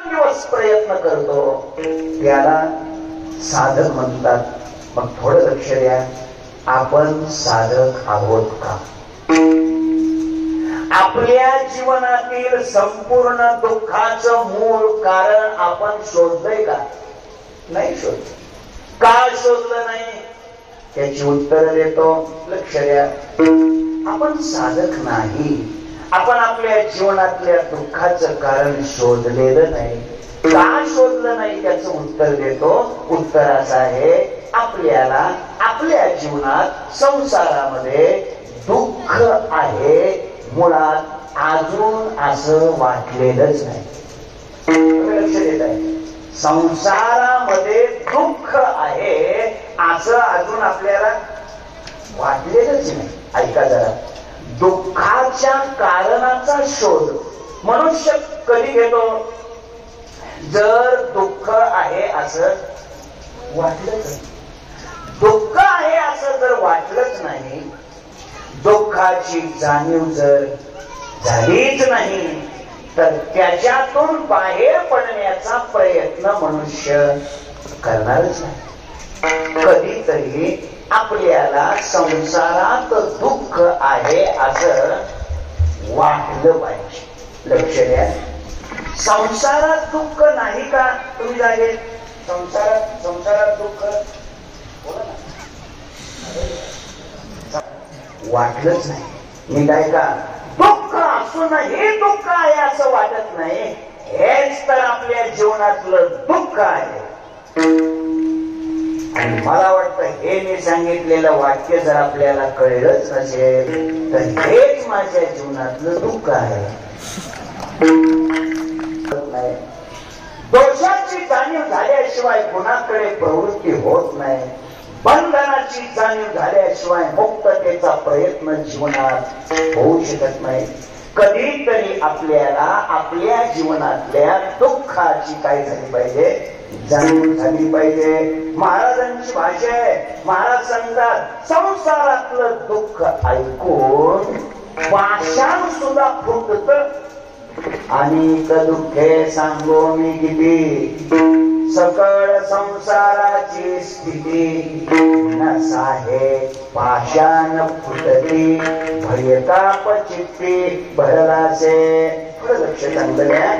रात्रंदिवस प्रयत्न करतो त्याला साधक म्हणतात. मग थोडं लक्ष द्या, आपण साधक आहोत का? आपल्या जीवनातील संपूर्ण दुःखाचं मूळ कारण आपण शोधलंय का? नाही शोधलं. का शोधलं नाही त्याची उत्तर देतो. लक्ष द्या, आपण साधक नाही. आपण आपल्या जीवनातल्या दुःखाचं कारण शोधलेलं नाही. का शोधलं नाही त्याचं उत्तर देतो. उत्तर असं आहे, आपल्याला आपल्या जीवनात संसारामध्ये दुःख आहे मुळात अजून असं वाटलेलंच नाही. लक्ष देत आहे, संसारामध्ये दुःख आहे असं अजून आपल्याला वाटलेलंच नाही. ऐका जरा, दुःखाच्या कारणाचा शोध मनुष्य कधी घेतो? जर दुःख आहे असं वाटलंच नाही. दुःख आहे असं जर वाटलंच नाही, दुःखाची जाणीव जर झालीच नाही, तर त्याच्यातून बाहेर पडण्याचा प्रयत्न मनुष्य करणारच नाही. कधीतरी आपल्याला संसारात दुःख आहे असं वाटलं पाहिजे. लक्ष द्या, संसारात दुःख नाही का? तुम्ही जागे, संसारात दुःख वाटलंच नाही. मी काय का दुःख असूनही दुःख आहे असं वाटत नाही. हेच तर आपल्या जीवनातलं दुःख आहे. आणि मला वाटतं हे मी सांगितलेलं वाक्य जर आपल्याला कळलंच नसेल तर हेच माझ्या जीवनातलं दुःख आहे. दोषाची जाणीव झाल्याशिवाय गुणाकडे प्रवृत्ती होत नाही. बंधनाची जाणीव झाल्याशिवाय मुक्ततेचा प्रयत्न जीवनात होऊ शकत नाही. कधीतरी आपल्याला आपल्या जीवनातल्या दुःखाची काय झाली पाहिजे? जाणीव झाली पाहिजे. महाराजांची भाषा आहे. महाराज सांगतात, संसारातलं दुःख ऐकून पाषाण सुद्धा फुटत. अनेक दुःखे सांगो मी किती, सकळ संसाराची स्थिती. नसाहे पाषाण फुटती, भयताप चित्ती भरलासे. थोडं लक्ष चांगलं द्या.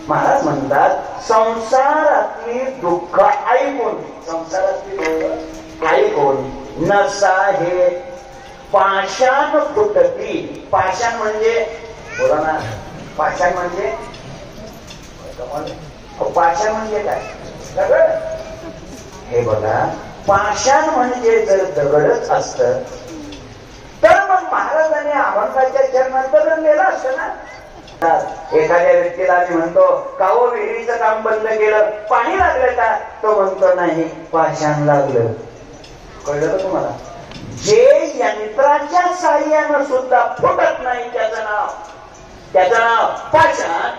महाराज म्हणतात, संसारातली दुःख ऐकून, संसारातली दुःख ऐकून नसाहे पाषाण फुटती. पाषाण म्हणजे बोला ना, पाषाण म्हणजे पाषाण म्हणजे काय? दगड. हे बघा, पाषाण म्हणजे जर दगडच असत तर मग महाराजांनी अभंगाच्या चरणात बदललेलं असतं ना. एखाद्या व्यक्तीला आम्ही म्हणतो, काहो विहिरीचं काम बंद केलं, पाणी लागलं का? तो म्हणतो नाही, पाषाण लागलं. कळलं का तुम्हाला? जे यंत्राच्या साह्यानं सुद्धा फुटत नाही त्याचं नाव पाषाण.